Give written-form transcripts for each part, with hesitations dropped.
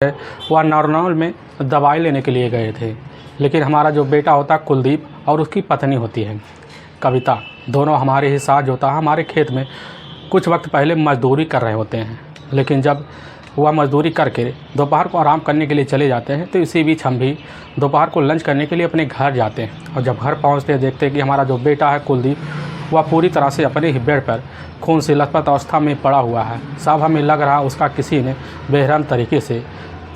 वह नॉर्नौल में दवाई लेने के लिए गए थे। लेकिन हमारा जो बेटा होता है कुलदीप और उसकी पत्नी होती है कविता, दोनों हमारे ही साथ होता है हमारे खेत में कुछ वक्त पहले मज़दूरी कर रहे होते हैं। लेकिन जब वह मज़दूरी करके दोपहर को आराम करने के लिए चले जाते हैं तो इसी बीच हम भी दोपहर को लंच करने के लिए अपने घर जाते हैं। और जब घर पहुंचते हैं देखते हैं कि हमारा जो बेटा है कुलदीप वह पूरी तरह से अपने ही बेड पर खून से लथपथ अवस्था में पड़ा हुआ है। साहब हमें लग रहा उसका किसी ने बेरहम तरीके से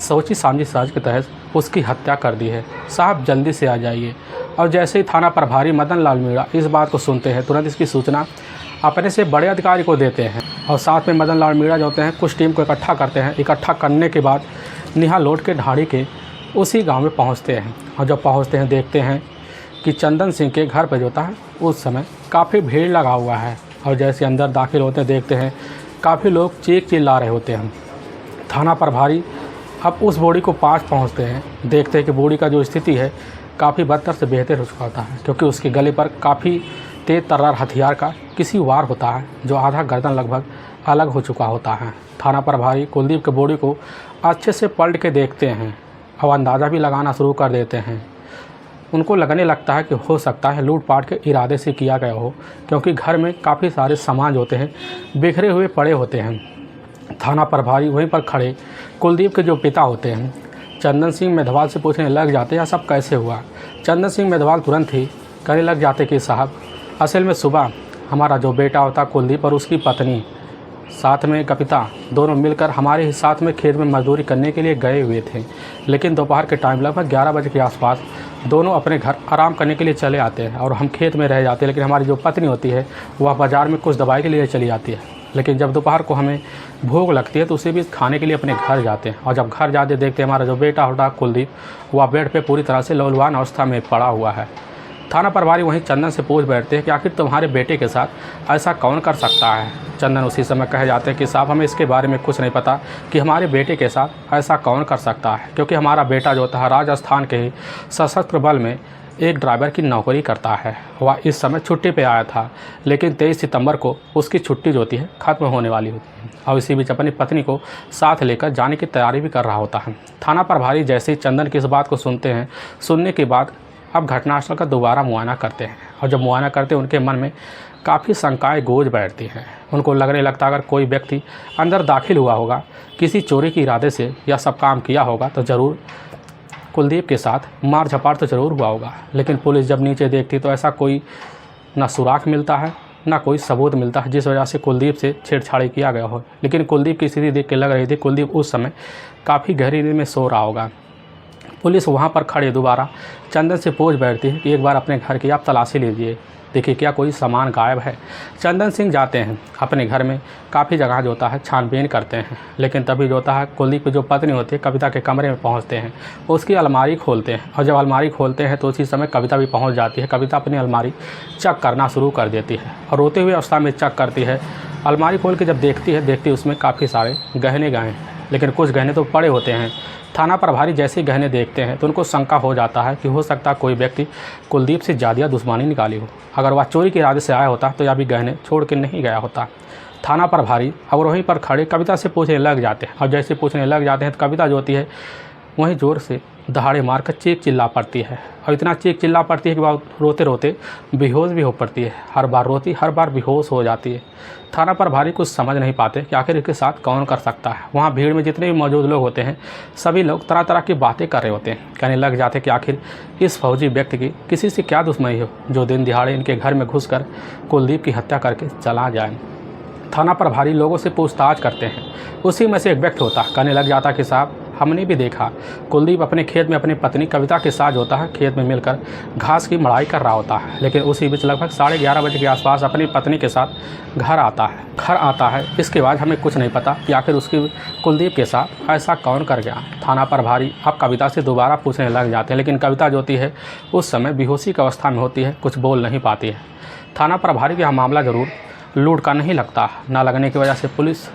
सोची समझी साज के तहत उसकी हत्या कर दी है। साहब जल्दी से आ जाइए। और जैसे ही थाना प्रभारी मदन लाल मीणा इस बात को सुनते हैं तुरंत इसकी सूचना अपने से बड़े अधिकारी को देते हैं। और साथ में मदन लाल मीणा जो होते हैं कुछ टीम को इकट्ठा करते हैं। इकट्ठा करने के बाद निहा लौट के ढाड़ी के उसी गांव में पहुंचते हैं। और जब पहुंचते हैं देखते हैं कि चंदन सिंह के घर पर जो होता है उस समय काफ़ी भीड़ लगा हुआ है। और जैसे अंदर दाखिल होते हैं देखते हैं काफ़ी लोग चीख चिल्ला रहे होते हैं। थाना प्रभारी अब उस बॉडी को पास पहुंचते हैं, देखते हैं कि बॉडी का जो स्थिति है काफ़ी बदतर से बेहतर हो चुका होता है, क्योंकि उसके गले पर काफ़ी तेज तर्रार हथियार का किसी वार होता है जो आधा गर्दन लगभग अलग हो चुका होता है। थाना प्रभारी कुलदीप के बॉडी को अच्छे से पलट के देखते हैं और अंदाज़ा भी लगाना शुरू कर देते हैं। उनको लगने लगता है कि हो सकता है लूटपाट के इरादे से किया गया हो, क्योंकि घर में काफ़ी सारे सामान होते हैं बिखरे हुए पड़े होते हैं। थाना प्रभारी वहीं पर खड़े कुलदीप के जो पिता होते हैं चंदन सिंह मेधवाल से पूछने लग जाते हैं सब कैसे हुआ। चंदन सिंह मेधवाल तुरंत ही कहने लग जाते कि साहब असल में सुबह हमारा जो बेटा होता कुलदीप और उसकी पत्नी साथ में कविता दोनों मिलकर हमारे ही साथ में खेत में मजदूरी करने के लिए गए हुए थे। लेकिन दोपहर के टाइम लगभग 11 बजे के आसपास दोनों अपने घर आराम करने के लिए चले आते हैं और हम खेत में रह जाते हैं। लेकिन हमारी जो पत्नी होती है वह बाज़ार में कुछ दवाई के लिए चली जाती है। लेकिन जब दोपहर को हमें भूख लगती है तो उसे भी खाने के लिए अपने घर जाते हैं। और जब घर जाते देखते हैं हमारा जो बेटा होता कुलदीप वह बेड पे पूरी तरह से लहूलुहान अवस्था में पड़ा हुआ है। थाना प्रभारी वहीं चंदन से पूछ बैठते हैं कि आखिर तुम्हारे बेटे के साथ ऐसा कौन कर सकता है। चंदन उसी समय कह जाते हैं कि साहब हमें इसके बारे में कुछ नहीं पता कि हमारे बेटे के साथ ऐसा कौन कर सकता है, क्योंकि हमारा बेटा जो था राजस्थान के ही सशस्त्र बल में एक ड्राइवर की नौकरी करता है। वह इस समय छुट्टी पे आया था, लेकिन 23 सितंबर को उसकी छुट्टी जो होती है ख़त्म होने वाली होती है और इसी बीच अपनी पत्नी को साथ लेकर जाने की तैयारी भी कर रहा होता है। थाना प्रभारी जैसे ही चंदन की इस बात को सुनते हैं, सुनने के बाद अब घटनास्थल का दोबारा मुआयना करते हैं। और जब मुआयना करते हैं उनके मन में काफ़ी शंकाएँ गूंज बैठती हैं। उनको लगने लगता अगर कोई व्यक्ति अंदर दाखिल हुआ होगा किसी चोरी के इरादे से या सब काम किया होगा तो ज़रूर कुलदीप के साथ मार झपाट तो ज़रूर हुआ होगा। लेकिन पुलिस जब नीचे देखती तो ऐसा कोई ना सुराग मिलता है ना कोई सबूत मिलता है जिस वजह से कुलदीप से छेड़छाड़ी किया गया हो। लेकिन कुलदीप की स्थिति देख के लग रही थी कुलदीप उस समय काफ़ी गहरी नींद में सो रहा होगा। पुलिस वहाँ पर खड़े दोबारा चंदन से पूछ बैठती है कि एक बार अपने घर की आप तलाशी लीजिए, देखिए क्या कोई सामान गायब है। चंदन सिंह जाते हैं अपने घर में, काफ़ी जगह जो होता है छानबीन करते हैं। लेकिन तभी जो होता है कुलदीप की जो पत्नी होती है कविता के कमरे में पहुंचते हैं, उसकी अलमारी खोलते हैं। और जब अलमारी खोलते हैं तो उसी समय कविता भी पहुंच जाती है। कविता अपनी अलमारी चेक करना शुरू कर देती है और रोते हुए अवस्था में चेक करती है। अलमारी खोल के जब देखती उसमें काफ़ी सारे गहने गए हैं, लेकिन कुछ गहने तो पड़े होते हैं। थाना प्रभारी जैसे ही गहने देखते हैं तो उनको शंका हो जाता है कि हो सकता है कोई व्यक्ति कुलदीप से ज़्यादा दुश्मनी निकाली हो। अगर वह चोरी के इरादे से आया होता तो यह भी गहने छोड़ के नहीं गया होता। थाना प्रभारी और वहीं पर खड़े कविता से पूछने लग जाते हैं। और जैसे पूछने लग जाते हैं तो कविता जो होती है वहीं ज़ोर से दहाड़े मारकर चीख चिल्ला पड़ती है। और इतना चीख चिल्ला पड़ती है कि वह रोते रोते बेहोश भी हो पड़ती है। हर बार रोती हर बार बेहोश हो जाती है। थाना प्रभारी कुछ समझ नहीं पाते कि आखिर इसके साथ कौन कर सकता है। वहाँ भीड़ में जितने भी मौजूद लोग होते हैं सभी लोग तरह तरह की बातें कर रहे होते हैं। कहने लग जाते कि आखिर इस फौजी व्यक्ति की किसी से क्या दुश्मनी हो जो दिन दिहाड़े इनके घर में घुसकर कुलदीप की हत्या करके चला जाए। थाना प्रभारी लोगों से पूछताछ करते हैं। उसी में से एक व्यक्ति होता कहने लग जाता कि साहब हमने भी देखा कुलदीप अपने खेत में अपनी पत्नी कविता के साथ होता है खेत में मिलकर घास की मड़ाई कर रहा होता है। लेकिन उसी बीच लगभग 11:30 बजे के आसपास अपनी पत्नी के साथ घर आता है। इसके बाद हमें कुछ नहीं पता कि आखिर उसकी कुलदीप के साथ ऐसा कौन कर गया। थाना प्रभारी अब कविता से दोबारा पूछने लग जाते हैं, लेकिन कविता जो होती है उस समय बेहोशी की अवस्था में होती है, कुछ बोल नहीं पाती है। थाना प्रभारी का मामला ज़रूर लूट का नहीं लगता, ना लगने की वजह से पुलिस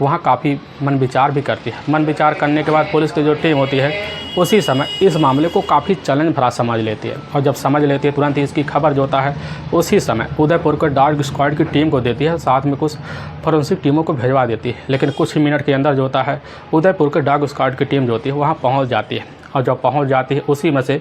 वहाँ काफ़ी मन विचार भी करती है। मन विचार करने के बाद पुलिस की जो टीम होती है उसी समय इस मामले को काफ़ी चैलेंज भरा समझ लेती है, और जब समझ लेती है तुरंत ही इसकी खबर जो होता है उसी समय उदयपुर के डॉग स्क्वाड की टीम को देती है, साथ में कुछ फॉरेंसिक टीमों को भिजवा देती है। लेकिन कुछ ही मिनट के अंदर जो होता है उदयपुर के डॉग स्क्वाड की टीम जो होती है वहाँ पहुँच जाती है, और जब पहुँच जाती है उसी में से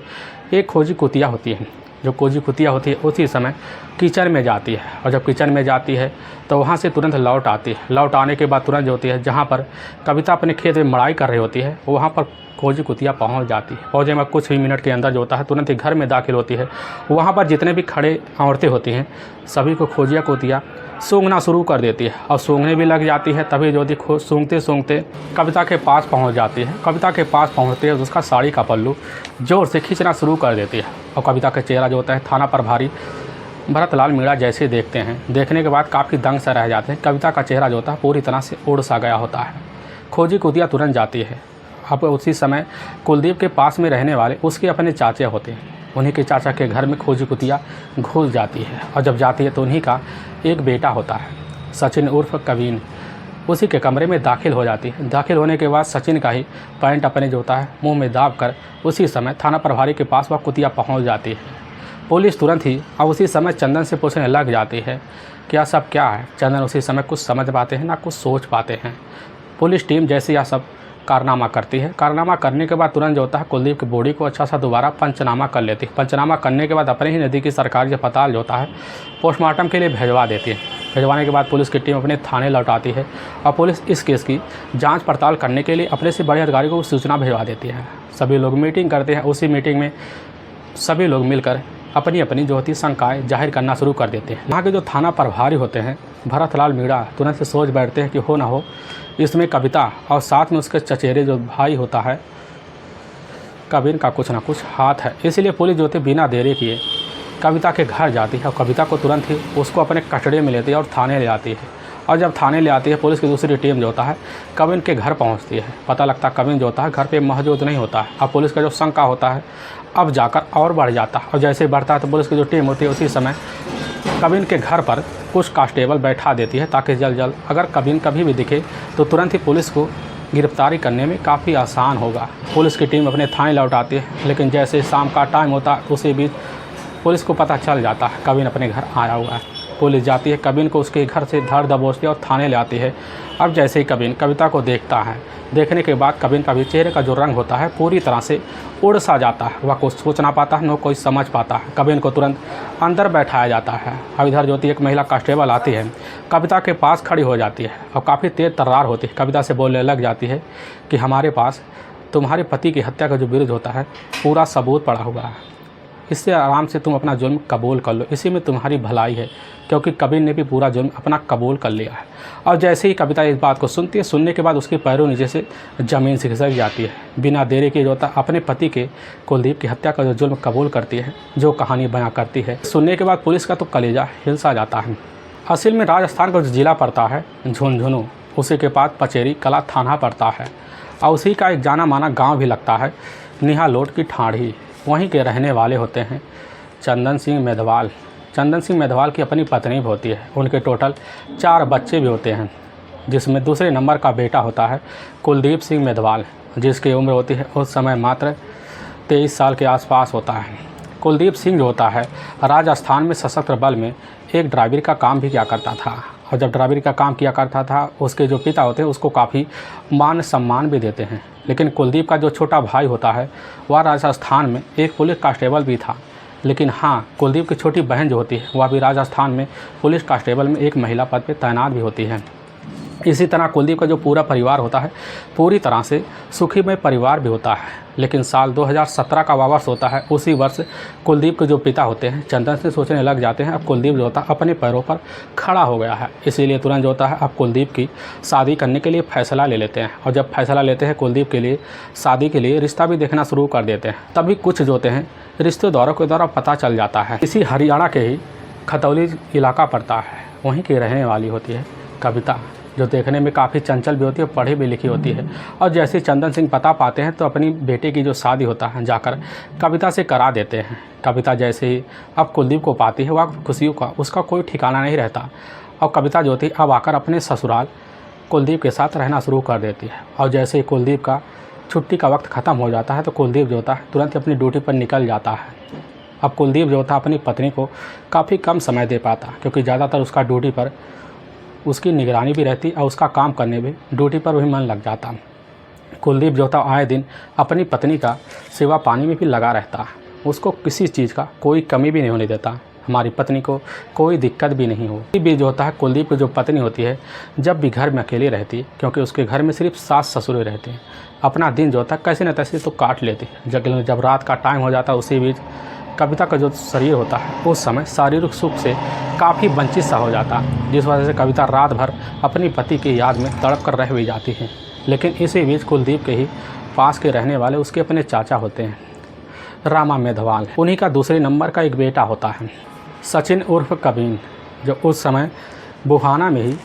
एक खोजी कुतिया होती है। जो खोजी कुतिया होती है उसी समय किचन में जाती है, और जब किचन में जाती है तो वहाँ से तुरंत लौट आती है। लौट आने के बाद तुरंत जो होती है जहाँ पर कविता अपने खेत में मड़ाई कर रही होती है वहाँ पर खोजी कुतिया पहुँच जाती है। पहुँचने में कुछ ही मिनट के अंदर जो होता है तुरंत ही घर में दाखिल होती है। वहाँ पर जितने भी खड़े औरतें होती हैं सभी को खोजिया कुतिया सूंघना शुरू कर देती है, और सूंघने भी लग जाती है। तभी जो होती सूंघते सूंघते कविता के पास पहुँच जाती है। कविता के पास पहुँचते ही उसका साड़ी का पल्लू ज़ोर से खींचना शुरू कर देती है, और कविता का चेहरा जो होता है थाना प्रभारी भरतलाल मीणा जैसे देखते हैं, देखने के बाद काफ़ी दंग से रह जाते हैं। कविता का चेहरा जो होता है पूरी तरह से उड़ सा गया होता है। खोजी कुतिया तुरंत जाती है। अब उसी समय कुलदीप के पास में रहने वाले उसके अपने चाचे होते हैं, उन्हीं के चाचा के घर में खोजी कुतिया घुस जाती है, और जब जाती है तो उन्हीं का एक बेटा होता है सचिन उर्फ कवीन, उसी के कमरे में दाखिल हो जाती है। दाखिल होने के बाद सचिन का ही पैंट अपने जो होता है मुंह में दाब कर उसी समय थाना प्रभारी के पास वह कुतिया पहुंच जाती है। पुलिस तुरंत ही अब उसी समय चंदन से पूछने लग जाती है क्या सब क्या है। चंदन उसी समय कुछ समझ पाते हैं ना कुछ सोच पाते हैं। पुलिस टीम जैसे यह सब कारनामा करती है। कारनामा करने के बाद तुरंत जो होता है कुलदीप की बॉडी को अच्छा सा दोबारा पंचनामा कर लेती है। पंचनामा करने के बाद अपने ही नज़दीकी सरकारी अस्पताल जो होता है पोस्टमार्टम के लिए भिजवा देती है। भिजवाने के बाद पुलिस की टीम अपने थाने लौटाती है, और पुलिस इस केस की जांच पड़ताल करने के लिए अपने से बड़े अधिकारी को सूचना भिजवा देती है। सभी लोग मीटिंग करते हैं। उसी मीटिंग में सभी लोग मिलकर अपनी अपनी जो होती शंकाएँ जाहिर करना शुरू कर देते हैं। यहाँ के जो थाना प्रभारी होते हैं भरतलाल मीणा तुरंत से सोच बैठते हैं कि हो ना हो इसमें कविता और साथ में उसके चचेरे जो भाई होता है कविन का कुछ ना कुछ हाथ है। इसीलिए पुलिस जो होती बिना देरी किए कविता के घर जाती है, और कविता को तुरंत ही उसको अपने कटड़े में लेती है और थाने ले आती है। और जब थाने ले आती है पुलिस की दूसरी टीम जो होता है कविन के घर पहुंचती है। पता लगता है कविन जो होता है घर पे मौजूद नहीं होता है। अब पुलिस का जो शंका होता है अब जाकर और बढ़ जाता है, और जैसे ही बढ़ता है तो पुलिस की जो टीम होती है उसी समय कविन के घर पर कुछ कांस्टेबल बैठा देती है, ताकि जल्द अगर कविन कभी भी दिखे तो तुरंत ही पुलिस को गिरफ्तारी करने में काफ़ी आसान होगा। पुलिस की टीम अपने थाने लौट आती है, लेकिन जैसे शाम का टाइम होता है उसी बीच पुलिस को पता चल जाता है कविन अपने घर आया हुआ है। पुलिस जाती है, कविन को उसके घर से धर दबोचती है और थाने ले आती है। अब जैसे ही कविन कविता को देखता है, देखने के बाद कविन का भी चेहरे का जो रंग होता है पूरी तरह से उड़ सा जाता है। वह कुछ सोच ना पाता है न कोई समझ पाता है। कविन को तुरंत अंदर बैठाया जाता है। अब इधर जो होती है एक महिला कांस्टेबल आती है, कविता के पास खड़ी हो जाती है और काफ़ी तेज़ तर्रार होती है। कविता से बोलने लग जाती है कि हमारे पास तुम्हारे पति की हत्या का जो विरोध होता है पूरा सबूत पड़ा हुआ है, इससे आराम से तुम अपना जुल्म कबूल कर लो, इसी में तुम्हारी भलाई है, क्योंकि कबीर ने भी पूरा जुल्म अपना कबूल कर लिया है। और जैसे ही कविता इस बात को सुनती है, सुनने के बाद उसके पैरों नीचे से ज़मीन खिसक जाती है। बिना देरी के जो होता अपने पति के कुलदीप की हत्या का जो जुल्म कबूल करती है, जो कहानी बयां करती है, सुनने के बाद पुलिस का तो कलेजा हिलसा जाता है। असल में राजस्थान का जो ज़िला पड़ता है झुंझुनू, उसी के बाद पचेरी कला थाना पड़ता है, और उसी का एक जाना माना गाँव भी लगता है निहालोट की ठाड़ी। वहीं के रहने वाले होते हैं चंदन सिंह मेधवाल। चंदन सिंह मेधवाल की अपनी पत्नी भी होती है। उनके टोटल 4 बच्चे भी होते हैं, जिसमें दूसरे नंबर का बेटा होता है कुलदीप सिंह मेधवाल, जिसकी उम्र होती है उस समय मात्र 23 साल के आसपास होता है। कुलदीप सिंह जो होता है राजस्थान में सशस्त्र बल में एक ड्राइवर का काम भी किया करता था, और जब ड्राइवर का काम किया करता था उसके जो पिता होते हैं उसको काफ़ी मान सम्मान भी देते हैं। लेकिन कुलदीप का जो छोटा भाई होता है वह राजस्थान में एक पुलिस कांस्टेबल भी था। लेकिन हाँ, कुलदीप की छोटी बहन जो होती है वह भी राजस्थान में पुलिस कांस्टेबल में एक महिला पद पर तैनात भी होती है। इसी तरह कुलदीप का जो पूरा परिवार होता है पूरी तरह से सुखीमय परिवार भी होता है। लेकिन साल 2017 का वर्ष होता है। उसी वर्ष कुलदीप के जो पिता होते हैं चंदन से सोचने लग जाते हैं अब कुलदीप जो होता है अपने पैरों पर खड़ा हो गया है, इसीलिए तुरंत जो होता है अब कुलदीप की शादी करने के लिए फ़ैसला ले लेते हैं। और जब फैसला लेते हैं कुलदीप के लिए शादी के लिए रिश्ता भी देखना शुरू कर देते हैं। तभी कुछ जो होते हैं रिश्तेदारों के द्वारा पता चल जाता है। इसी हरियाणा के ही खतौली इलाका पड़ता है, वहीं की रहने वाली होती है कविता, जो देखने में काफ़ी चंचल भी होती है, पढ़ी भी लिखी होती है। और जैसे चंदन सिंह पता पाते हैं तो अपनी बेटे की जो शादी होता है जाकर कविता से करा देते हैं। कविता जैसे ही अब कुलदीप को पाती है वह खुशियों का उसका कोई ठिकाना नहीं रहता, और कविता जो थी अब आकर अपने ससुराल कुलदीप के साथ रहना शुरू कर देती है। और जैसे ही कुलदीप का छुट्टी का वक्त ख़त्म हो जाता है तो कुलदीप जो होता है तुरंत अपनी ड्यूटी पर निकल जाता है। अब कुलदीप जो होता है अपनी पत्नी को काफ़ी कम समय दे पाता, क्योंकि ज़्यादातर उसका ड्यूटी पर उसकी निगरानी भी रहती और उसका काम करने में ड्यूटी पर भी मन लग जाता। कुलदीप जो होता आए दिन अपनी पत्नी का सेवा पानी में भी लगा रहता है, उसको किसी चीज़ का कोई कमी भी नहीं होने देता, हमारी पत्नी को कोई दिक्कत भी नहीं हो। भी जो होता है कुलदीप की जो पत्नी होती है जब भी घर में अकेली रहती है, क्योंकि उसके घर में सिर्फ सास ससुर रहते हैं, अपना दिन जो होता है कैसे न तैसे तो काट लेती है। जब रात का टाइम हो जाता है उसी बीच कविता का जो शरीर होता है उस समय शारीरिक सुख से काफ़ी वंचित सा हो जाता है, जिस वजह से कविता रात भर अपनी पति की याद में तड़प कर रह भी जाती है। लेकिन इसी बीच कुलदीप के ही पास के रहने वाले उसके अपने चाचा होते हैं, रामा मेधवाल, उन्हीं का दूसरे नंबर का एक बेटा होता है सचिन उर्फ कबीन, जो उस समय बुहाना में ही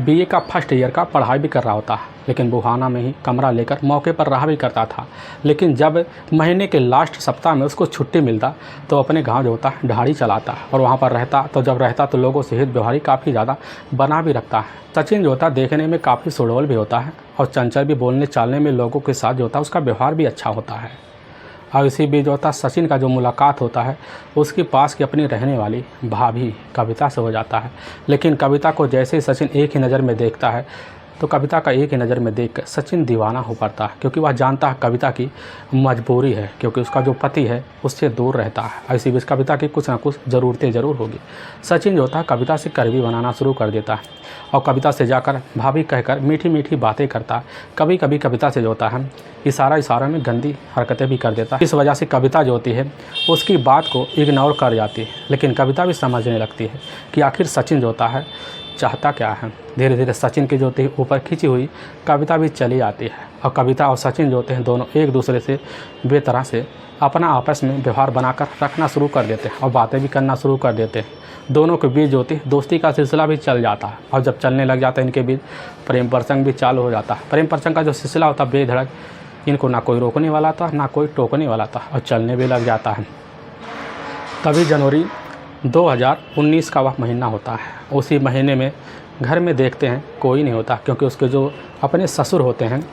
बीए का फर्स्ट ईयर का पढ़ाई भी कर रहा होता है, लेकिन बुहाना में ही कमरा लेकर मौके पर रहा भी करता था। लेकिन जब महीने के लास्ट सप्ताह में उसको छुट्टी मिलता तो अपने गांव जो होता है ढाड़ी चलाता और वहां पर रहता, तो जब रहता तो लोगों से हित व्यवहारी काफ़ी ज़्यादा बना भी रखता है। सचिन जो होता देखने में काफ़ी सुडौल भी होता है और चंचल भी, बोलने चालने में लोगों के साथ जो होता है उसका व्यवहार भी अच्छा होता है। और इसी बीच जो होता सचिन का जो मुलाकात होता है उसके पास की अपनी रहने वाली भाभी कविता से हो जाता है। लेकिन कविता को जैसे ही सचिन एक ही नज़र में देखता है तो कविता का एक ही नज़र में देखकर सचिन दीवाना हो पड़ता है, क्योंकि वह जानता है कविता की मजबूरी है, क्योंकि उसका जो पति है उससे दूर रहता है। इसी बीच कविता की कुछ ना कुछ ज़रूरतें ज़रूर होगी। सचिन जो होता है कविता से करीबी बनाना शुरू कर देता है और कविता से जाकर भाभी कहकर मीठी मीठी बातें करता है। कभी कभी कविता से जो होता है इशारा में गंदी हरकतें भी कर देता है। इस वजह से कविता जो होती है उसकी बात को इग्नोर कर जाती है, लेकिन कविता भी समझने लगती है कि आखिर सचिन जो होता है चाहता क्या है। धीरे धीरे सचिन की जो होती है ऊपर खींची हुई कविता भी चली आती है और कविता और सचिन जो होते हैं दोनों एक दूसरे से बेतरह से अपना आपस में व्यवहार बनाकर रखना शुरू कर देते हैं और बातें भी करना शुरू कर देते हैं। दोनों के बीच जो होती है दोस्ती का सिलसिला भी चल जाता है और जब चलने लग जाता है इनके बीच प्रेम प्रसंग भी चालू हो जाता है। प्रेम प्रसंग का जो सिलसिला होता है बेधड़क, इनको ना कोई रोकने वाला था ना कोई टोकने वाला था और चलने भी लग जाता है। तभी जनवरी 2019 का वह महीना होता है। उसी महीने में घर में देखते हैं कोई नहीं होता, क्योंकि उसके जो अपने ससुर होते हैं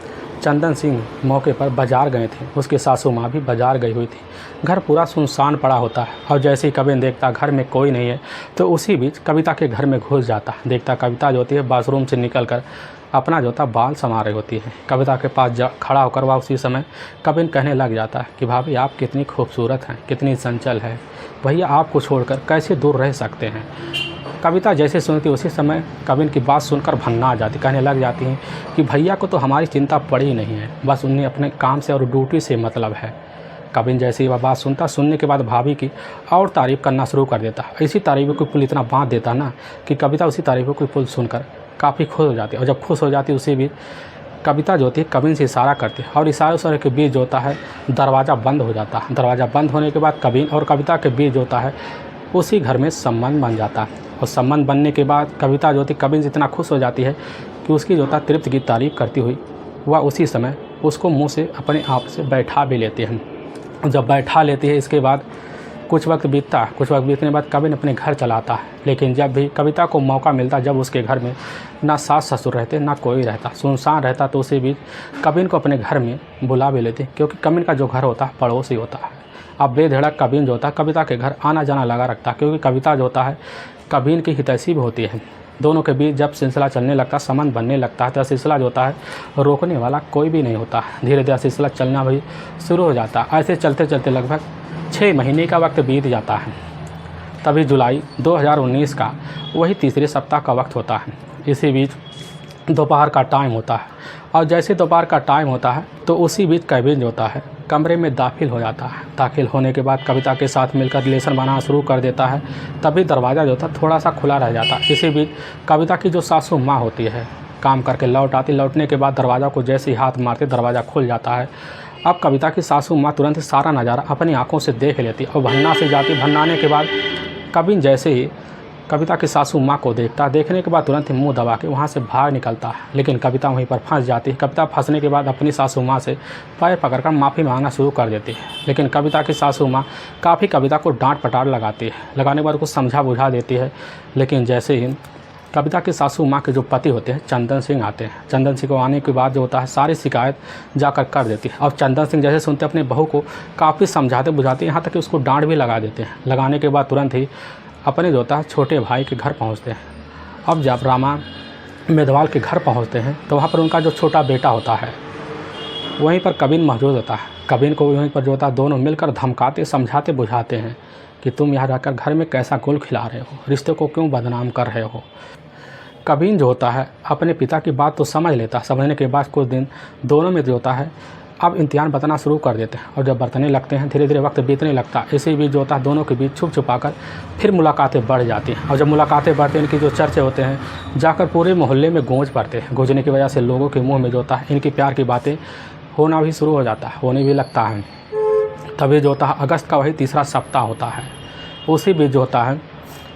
चंदन सिंह मौके पर बाज़ार गए थे, उसकी सासू माँ भी बाज़ार गई हुई थी। घर पूरा सुनसान पड़ा होता है और जैसे ही कबीर देखता घर में कोई नहीं है तो उसी बीच कविता के घर में घुस जाता। देखता कविता जो होती है बाथरूम से निकलकर अपना जो था बाल संवार रही होती है। कविता के पास खड़ा होकर वह उसी समय कबीर कहने लग जाता है कि भाभी आप कितनी खूबसूरत हैं, कितनी चंचल है, भैया आपको छोड़कर कैसे दूर रह सकते हैं। कविता जैसे सुनती उसी समय कबीर की बात सुनकर भन्ना आ जाती, कहने लग जाती हैं कि भैया को तो हमारी चिंता पड़ी नहीं है, बस उन्हें अपने काम से और ड्यूटी से मतलब है। कबीर जैसे ही वह बात सुनता, सुनने के बाद भाभी की और तारीफ़ करना शुरू कर देता। इसी तारीफ़ को पुल इतना बांध देता ना कि कविता उसी तारीफ़ को पुल सुनकर काफ़ी खुश हो जाती है। और जब खुश हो जाती उसी बीच कविता जो होती है कबीर से इशारा करती है और इशारे के बीच जो होता है दरवाज़ा बंद हो जाता है। दरवाज़ा बंद होने के बाद कबीर और कविता के बीच जो होता है उसी घर में संबंध बन जाता है। और संबंध बनने के बाद कविता जो होती है कबीर से इतना खुश हो जाती है कि उसकी जो होता तृप्ति की तारीफ़ करती हुई वह उसी समय उसको मुँह से अपने आप से बैठा भी लेती है। जब बैठा लेती है इसके बाद कुछ वक्त बीतने के बाद कबीर अपने घर चलाता है। लेकिन जब भी कविता को मौका मिलता, जब उसके घर में ना सास ससुर रहते ना कोई रहता, सुनसान रहता, तो उसी बीच कबीर को अपने घर में बुला भी लेते, क्योंकि कबीर का जो घर होता है पड़ोसी होता है। अब बेधड़क कबीर जो होता है कविता के घर आना जाना लगा रखता, क्योंकि कविता जो होता है कबीर की हितैषी भी होती है। दोनों के बीच जब सिलसिला चलने लगता, संबंध बनने लगता है, तो सिलसिला जो होता है रोकने वाला कोई भी नहीं होता। धीरे धीरे सिलसिला चलना भी शुरू हो जाता है। ऐसे चलते चलते लगभग 6 महीने का वक्त बीत जाता है। तभी जुलाई 2019 का वही तीसरे सप्ताह का वक्त होता है। इसी बीच दोपहर का टाइम होता है और जैसे दोपहर का टाइम होता है तो उसी बीच कबीर जो होता है कमरे में दाखिल हो जाता है। दाखिल होने के बाद कविता के साथ मिलकर रिलेशन बनाना शुरू कर देता है। तभी दरवाज़ा जो था थोड़ा सा खुला रह जाता है। इसी बीच कविता की जो सासू माँ होती है काम करके लौट आती, लौटने के बाद दरवाज़ा को जैसे ही हाथ मारते दरवाज़ा खुल जाता है। अब कविता की सासू माँ तुरंत सारा नज़ारा अपनी आंखों से देख लेती और भन्ना से जाती। भन्नाने के बाद कबीर जैसे ही कविता की सासू माँ को देखता, देखने के बाद तुरंत ही मुंह दबा के वहाँ से बाहर निकलता है। लेकिन कविता वहीं पर फंस जाती है। कविता फंसने के बाद अपनी सासू माँ से पैर पकड़कर माफ़ी मांगना शुरू कर देती है। लेकिन कविता की सासू माँ काफ़ी कविता को डांट पटार लगाती है। लगाने के बाद कुछ समझा बुझा देती है। लेकिन जैसे ही कविता की सासू माँ के जो पति होते हैं चंदन सिंह आते हैं। चंदन सिंह को आने के बाद जो होता है सारी शिकायत जाकर कर देती है। और चंदन सिंह जैसे सुनते अपने बहू को काफ़ी समझाते बुझाते, यहाँ तक कि उसको डांट भी लगा देते हैं। लगाने के बाद तुरंत ही अपने जो होता है छोटे भाई के घर पहुँचते हैं। अब जब रामा मेधवाल के घर पहुँचते हैं तो वहाँ पर उनका जो छोटा बेटा होता है वहीं पर कबीन मौजूद होता है। कबीन को वहीं पर जो होता है दोनों मिलकर धमकाते समझाते बुझाते हैं कि तुम यहाँ रहकर घर में कैसा गुल खिला रहे हो, रिश्ते को क्यों बदनाम कर रहे हो। कबीन जो होता है अपने पिता की बात तो समझ लेता है। समझने के बाद कुछ दिन दोनों में जो होता है अब इम्तिहान बरतना शुरू कर देते हैं। और जब बरतने लगते हैं धीरे धीरे वक्त बीतने लगता है। इसी बीच जो होता है दोनों के बीच छुप छुपाकर फिर मुलाकातें बढ़ जाती हैं। और जब मुलाकातें बढ़ती हैं इनकी जो चर्चे होते हैं जाकर पूरे मोहल्ले में गूंज पड़ते हैं। गूंजने की वजह से लोगों के मुँह में जो होता है इनकी प्यार की बातें होना भी शुरू हो जाता है, होने भी लगता है। तभी जो होता है अगस्त का वही तीसरा सप्ताह होता है। उसी बीच जो होता है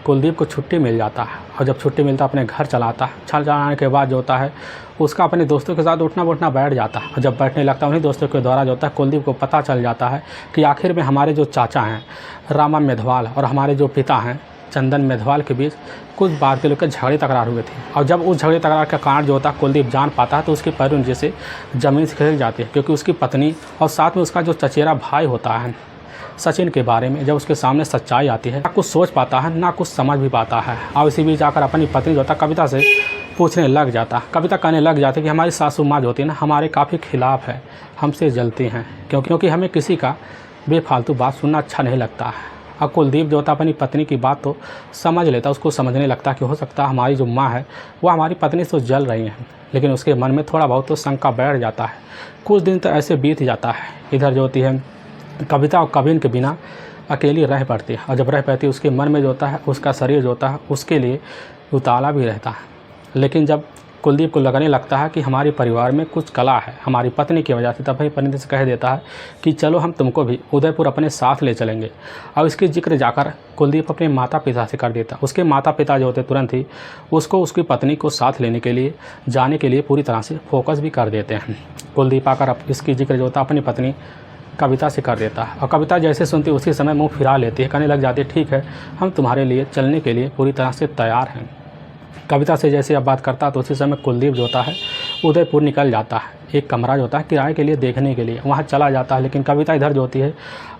कुलदीप को छुट्टी मिल जाता है। और जब छुट्टी मिलता है अपने घर चलाता है। घर चलाने के बाद जो होता है उसका अपने दोस्तों के साथ उठना बैठना बैठ जाता है। और जब बैठने लगता है उन्हीं दोस्तों के द्वारा जो होता है कुलदीप को पता चल जाता है कि आखिर में हमारे जो चाचा हैं रामा मेधवाल और हमारे जो पिता हैं चंदन मेधवाल के बीच कुछ बात के लेकर झगड़े तकरार हुए थे। और जब उस झगड़े तकरार का कारण जो होता है कुलदीप जान पाता है तो उसकी पैरों नीचे से ज़मीन से खिसक जाती है। क्योंकि उसकी पत्नी और साथ में उसका जो चचेरा भाई होता है सचिन के बारे में जब उसके सामने सच्चाई आती है ना कुछ सोच पाता है ना कुछ समझ भी पाता है। और इसी बीच आकर अपनी पत्नी जो होता है कविता से पूछने लग जाता। कविता कहने लग जाती कि हमारी सासू माँ जो होती है ना हमारे काफ़ी खिलाफ है, हमसे जलती हैं क्योंकि हमें किसी का बेफालतू बात सुनना अच्छा नहीं लगता है। और कुलदीप जो होता है अपनी पत्नी की बात तो समझ लेता, उसको समझने लगता कि हो सकता है हमारी जो माँ है वो हमारी पत्नी से जल रही हैं। लेकिन उसके मन में थोड़ा बहुत तो शंका बैठ जाता है। कुछ दिन तो ऐसे बीत जाता है। इधर जो होती है कविता और कबीन के बिना अकेली रह पड़ती है। और जब रह पाती है उसके मन में जो होता है उसका शरीर जो होता है उसके लिए उताला भी रहता है। लेकिन जब कुलदीप को लगने लगता है कि हमारे परिवार में कुछ कला है हमारी पत्नी की वजह से, तब वही पत्नी से कह देता है कि चलो हम तुमको भी उदयपुर अपने साथ ले चलेंगे। और इसकी जिक्र जाकर कुलदीप अपने माता पिता से कर देता। उसके माता पिता जो होते तुरंत ही उसको उसकी पत्नी को साथ लेने के लिए जाने के लिए पूरी तरह से फोकस भी कर देते हैं। कुलदीप आकर इसकी जिक्र जो होता है अपनी पत्नी कविता से कर देता है। और कविता जैसे सुनती उसी समय मुंह फिरा लेती है, कहने लग जाती है ठीक है हम तुम्हारे लिए चलने के लिए पूरी तरह से तैयार हैं। कविता से जैसे अब बात करता तो उसी समय कुलदीप जो होता है उदयपुर निकल जाता है। एक कमरा जो होता है किराए के लिए देखने के लिए वहाँ चला जाता है। लेकिन कविता इधर जो होती है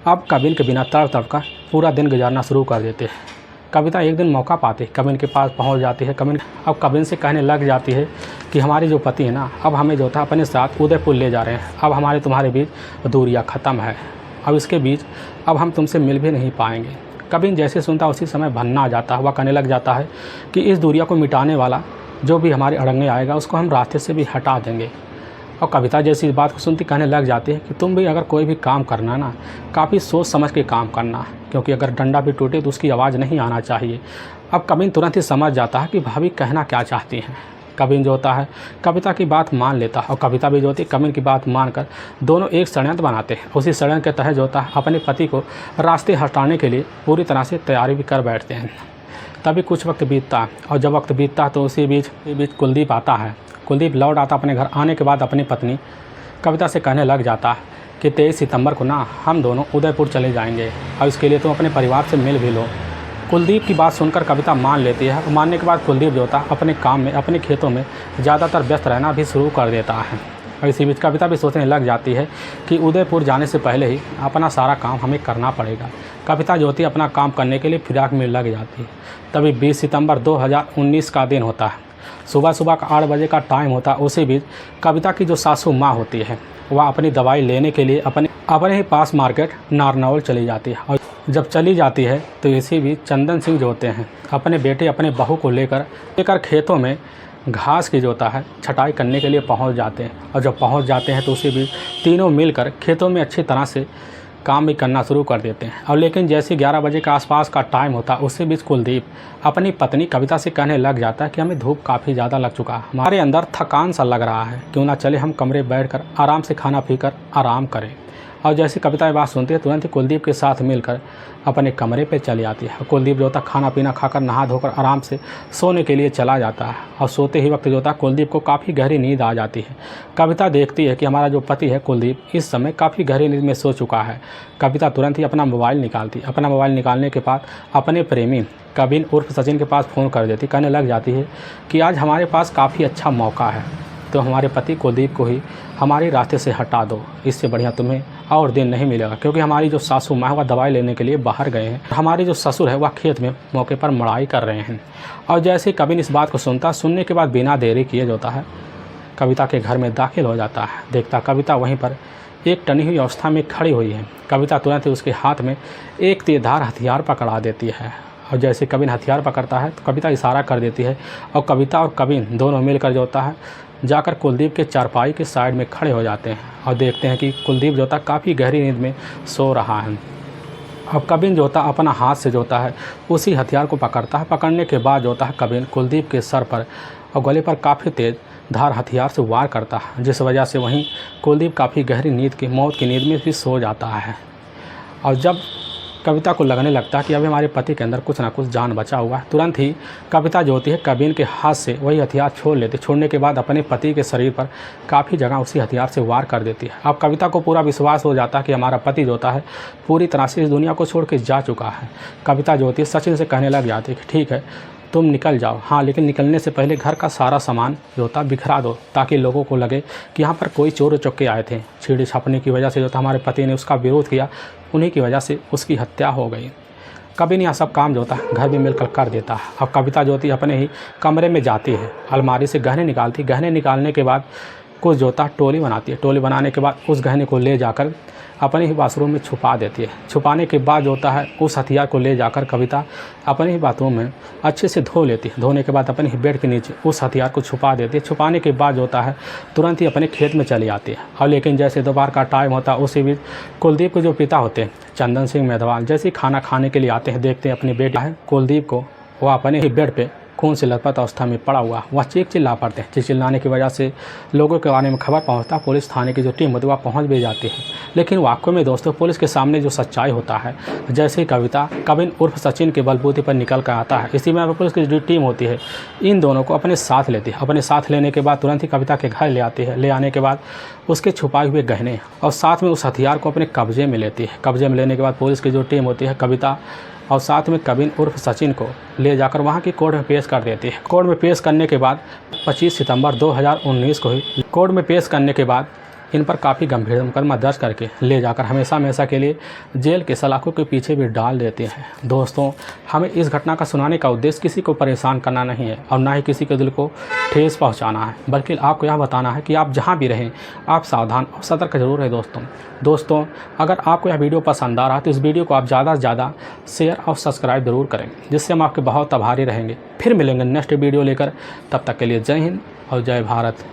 अब कबीन के बिना तड़प तड़प कर पूरा दिन गुजारना शुरू कर देते हैं। कविता एक दिन मौका पाती कबीन के पास पहुंच जाती है। कबीन से कहने लग जाती है कि हमारे जो पति है ना अब हमें जो था अपने साथ उदयपुर ले जा रहे हैं। अब हमारे तुम्हारे बीच दूरियां ख़त्म है। अब इसके बीच अब हम तुमसे मिल भी नहीं पाएंगे। कबीन जैसे सुनता उसी समय भन्ना आ जाता है। वह कहने लग जाता है कि इस दूरिया को मिटाने वाला जो भी हमारे अड़ंगे आएगा उसको हम रास्ते से भी हटा देंगे। और कविता जैसी इस बात को सुनती कहने लग जाती है कि तुम भी अगर कोई भी काम करना ना काफ़ी सोच समझ के काम करना, क्योंकि अगर डंडा भी टूटे तो उसकी आवाज़ नहीं आना चाहिए। अब कबीन तुरंत ही समझ जाता है कि भाभी कहना क्या चाहती हैं। कबीन जो होता है कविता की बात मान लेता है और कविता भी जो होती है कबीन की बात मानकर दोनों एक षड्यंत्र बनाते हैं। उसी षड्यंत्र के तहत जो होता है अपने पति को रास्ते हटाने के लिए पूरी तरह से तैयारी भी कर बैठते हैं। तभी कुछ वक्त बीतता है और जब वक्त बीतता है तो उसी बीच कुलदीप आता है। कुलदीप लौट आता अपने घर। आने के बाद अपनी पत्नी कविता से कहने लग जाता कि 23 सितंबर को ना हम दोनों उदयपुर चले जाएंगे और इसके लिए तुम अपने परिवार से मिल भी लो। कुलदीप की बात सुनकर कविता मान लेती है। मानने के बाद कुलदीप जो होता है अपने काम में अपने खेतों में ज़्यादातर व्यस्त रहना भी शुरू कर देता है। और इसी बीच कविता भी सोचने लग जाती है कि उदयपुर जाने से पहले ही अपना सारा काम हमें करना पड़ेगा। कविता जो होती है अपना काम करने के लिए फिराक में लग जाती है। तभी 20 सितंबर 2019 का दिन होता है। सुबह का 8 बजे का टाइम होता है। उसी बीच कविता की जो सासू माँ होती है वह अपनी दवाई लेने के लिए अपने ही पास मार्केट नारनौल चली जाती है। और जब चली जाती है तो इसी बीच चंदन सिंह जो होते हैं अपने बेटे अपने बहू को लेकर खेतों में घास की जो होता है छटाई करने के लिए पहुंच जाते हैं। और जब पहुंच जाते हैं तो उसी बीच तीनों मिलकर खेतों में अच्छी तरह से काम भी करना शुरू कर देते हैं। और लेकिन जैसे 11 बजे के आसपास का टाइम होता है उसी बीच कुलदीप अपनी पत्नी कविता से कहने लग जाता है कि हमें धूप काफ़ी ज़्यादा लग चुका है, हमारे अंदर थकान सा लग रहा है, क्यों ना चले हम कमरे बैठकर आराम से खाना पीकर आराम करें। और जैसे कविता ये बात सुनती है तुरंत ही कुलदीप के साथ मिलकर अपने कमरे पे चली आती है। कुलदीप जो था खाना पीना खाकर नहा धोकर आराम से सोने के लिए चला जाता है और सोते ही वक्त जो था कुलदीप को काफ़ी गहरी नींद आ जाती है। कविता देखती है कि हमारा जो पति है कुलदीप इस समय काफ़ी गहरी नींद में सो चुका है। कविता तुरंत ही अपना मोबाइल निकालती है। अपना मोबाइल निकालने के बाद अपने प्रेमी कविन उर्फ सचिन के पास फ़ोन कर देती, कहने लग जाती है कि आज हमारे पास काफ़ी अच्छा मौका है, तो हमारे पति कुलदीप को ही हमारे रास्ते से हटा दो। इससे बढ़िया तुम्हें और दिन नहीं मिलेगा, क्योंकि हमारी जो सासू माँ है वह दवाई लेने के लिए बाहर गए हैं। हमारे जो ससुर है वह खेत में मौके पर मड़ाई कर रहे हैं। और जैसे ही कविन इस बात को सुनने के बाद बिना देरी किए जो है कविता के घर में दाखिल हो जाता है। देखता कविता वहीं पर एक टनी हुई अवस्था में खड़ी हुई है। कविता तुरंत ही उसके हाथ में एक तेजधार हथियार पकड़ा देती है। और जैसे कविन हथियार पकड़ता है तो कविता इशारा कर देती है और कविता और कविन दोनों मिलकर जो होता है जाकर कुलदीप के चारपाई के साइड में खड़े हो जाते हैं और देखते हैं कि कुलदीप जो होता है काफ़ी गहरी नींद में सो रहा है। अब कविन जो होता है अपना हाथ से जो होता है उसी हथियार को पकड़ता है। पकड़ने के बाद जो होता है कविन कुलदीप के सर पर और गले पर काफ़ी तेज धार हथियार से वार करता है, जिस वजह से वहीं कुलदीप काफ़ी गहरी नींद की मौत की नींद में भी सो जाता है। और जब कविता को लगने लगता है कि अभी हमारे पति के अंदर कुछ ना कुछ जान बचा हुआ है, तुरंत ही कविता जो होती है कविन के हाथ से वही हथियार छोड़ लेती। छोड़ने के बाद अपने पति के शरीर पर काफ़ी जगह उसी हथियार से वार कर देती है। अब कविता को पूरा विश्वास हो जाता है कि हमारा पति जो होता है पूरी तरह से इस दुनिया को छोड़ के जा चुका है। कविता जो होती है सचिन से कहने लग जाती है कि ठीक है तुम निकल जाओ, हाँ लेकिन निकलने से पहले घर का सारा सामान जो होता बिखरा दो, ताकि लोगों को लगे कि यहाँ पर कोई चोर चौके आए थे। छीड़ी छापने की वजह से जो था हमारे पति ने उसका विरोध किया, उन्हीं की वजह से उसकी हत्या हो गई। कविन यह सब काम जो होता है घर में मिलकर कर देता है। अब कविता जो होती है अपने ही कमरे में जाती है, अलमारी से गहने निकालती। गहने निकालने के बाद कुछ जो होता है टोली बनाती है। टोली बनाने के बाद उस गहने को ले जाकर अपने ही बाथरूम में छुपा देती है। छुपाने के बाद जो होता है उस हथियार को ले जाकर कविता अपने ही बाथरूम में अच्छे से धो लेती है। धोने के बाद अपने ही बेड के नीचे उस हथियार को छुपा देती है। छुपाने के बाद जो होता है तुरंत ही अपने खेत में चली आती है। और लेकिन जैसे दोपहर का टाइम होता है उसी बीच कुलदीप के जो पिता होते हैं चंदन सिंह मेधवाल जैसे ही खाना खाने के लिए आते हैं, देखते हैं अपनी बेटी है कुलदीप को वह अपने ही बेड पे खून से लथपथ अवस्था में पड़ा हुआ। वह चिल्ला पड़ते हैं। चिल्लाने की वजह से लोगों के बारे में खबर पहुंचता, पुलिस थाने की जो टीम होती है वह पहुंच भी जाती है। लेकिन वाकई में दोस्तों पुलिस के सामने जो सच्चाई होता है, जैसे ही कविता कविन उर्फ सचिन के बलबूते पर निकल कर आता है, इसी में पुलिस की जो टीम होती है इन दोनों को अपने साथ लेती है। अपने साथ लेने के बाद तुरंत ही कविता के घर ले आती है। ले आने के बाद उसके छुपाए हुए गहने और साथ में उस हथियार को अपने कब्जे में लेती है। कब्जे में लेने के बाद पुलिस की जो टीम होती है कविता और साथ में कविन उर्फ सचिन को ले जाकर वहाँ की कोर्ट में पेश कर देती है। कोर्ट में पेश करने के बाद 25 सितंबर 2019 को ही कोर्ट में पेश करने के बाद इन पर काफ़ी गंभीर मुकदमा दर्ज करके ले जाकर हमेशा के लिए जेल के सलाखों के पीछे भी डाल देते हैं। दोस्तों हमें इस घटना का सुनाने का उद्देश्य किसी को परेशान करना नहीं है और ना ही किसी के दिल को ठेस पहुंचाना है, बल्कि आपको यह बताना है कि आप जहां भी रहें आप सावधान और सतर्क जरूर रहें। दोस्तों अगर आपको यह वीडियो पसंद आ रहा है तो इस वीडियो को आप ज़्यादा से ज़्यादा शेयर और सब्सक्राइब जरूर करें, जिससे हम आपके बहुत आभारी रहेंगे। फिर मिलेंगे नेक्स्ट वीडियो लेकर, तब तक के लिए जय हिंद और जय भारत।